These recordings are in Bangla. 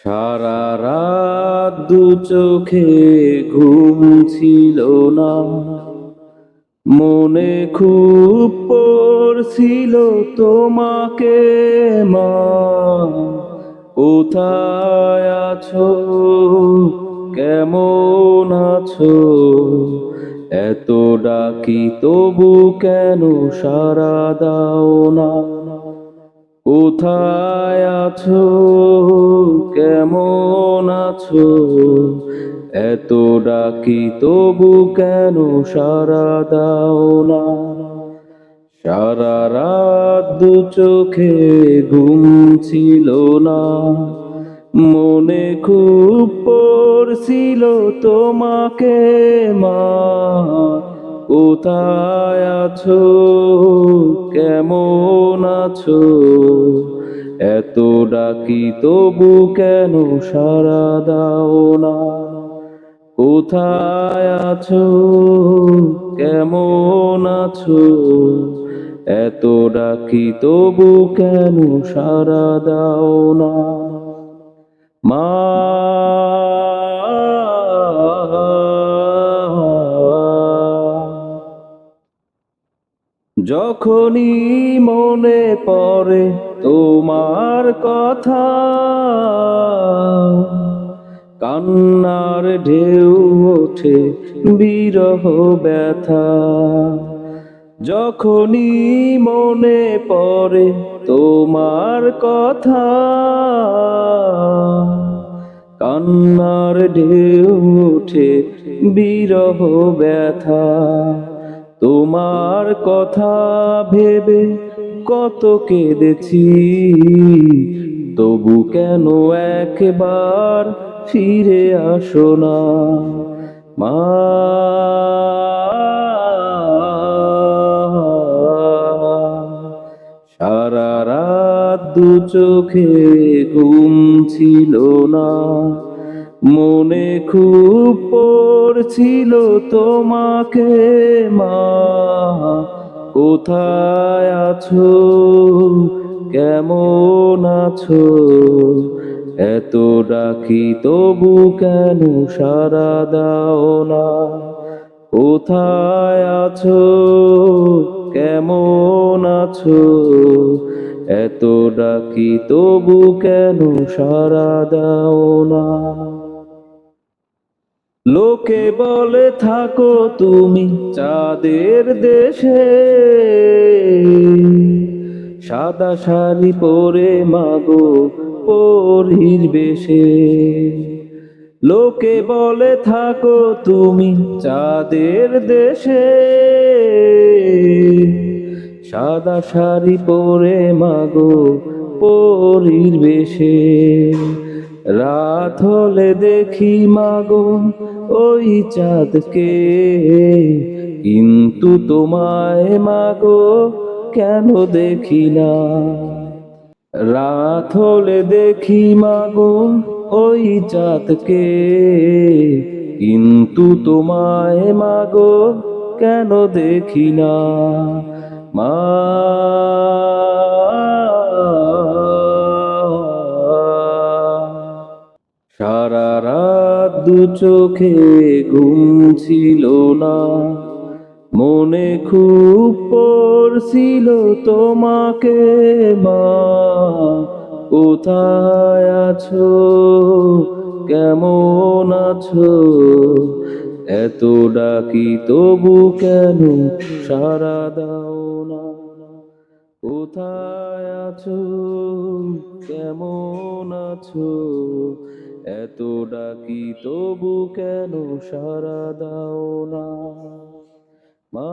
সারা রাত দু চোখে ঘুম ছিল না, মনে খুব পড়ছিল তোমাকে মা। কোথায় আছো, কেমন আছো, এত ডাকি তবু কেন সাড়া দাও না। কোথায় আছো, কেমন আছো, এত ডাকি তবু কেন সাড়া দাও না। সারা রাত দু চোখে ঘুম ছিল না, মনে খুব পড়ছিল তোমাকে মা। কোথায় আছো, কেমন আছো, এত ডাকি তবু কেন সাড়া দাও না। কোথায় আছো, কেমন আছো, এত ডাকি তবু কেন সাড়া দাও না। মা, যখনই মনে পড়ে তোমার কথা, কান্নার ঢেউ ওঠে বিরহ ব্যথা। যখনই মনে পড়ে তোমার কথা, কান্নার ঢেউ ওঠে বিরহ ব্যথা। তোমার কথা ভেবে কত কেঁদেছি, তবু কেন একবার ফিরে আসো না মা। সারা রাত দু চোখে ঘুম ছিল না, মনে খুব পড়ছিল তোমাকে মা। কোথায় আছো, কেমন আছো, এত ডাকি তবু কেন সাড়া দাও না। কোথায় আছো, কেমন আছো, এত ডাকি তবু কেন সাড়া দাও না। লোকে বলে থাকো তুমি চাঁদের দেশে, সাদা শাড়ি পরে মাগো পরীর বেশে। লোকে বলে থাকো তুমি চাঁদের দেশে, সাদা শাড়ি পরে মাগো পরীর বেশে। রাত হলে দেখি মাগো ওই চাঁদকে, কিন্তু তোমায় মাগো কেন দেখি না। রাত হলে দেখি মাগো ওই চাঁদকে, কিন্তু তোমায় মাগো কেন দেখি না মা। সারা রাত দু চোখে ঘুম ছিল না, মনে খুব পড়ছিল তোমাকে মা। কোথায় আছো, কেমন আছো, এত ডাকি তবু কেন সাড়া দাও না। কোথায় আছো, কেমন আছো, এত ডাকি তবু কেন সাড়া দাও না মা।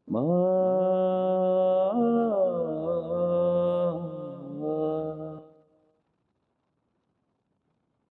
মা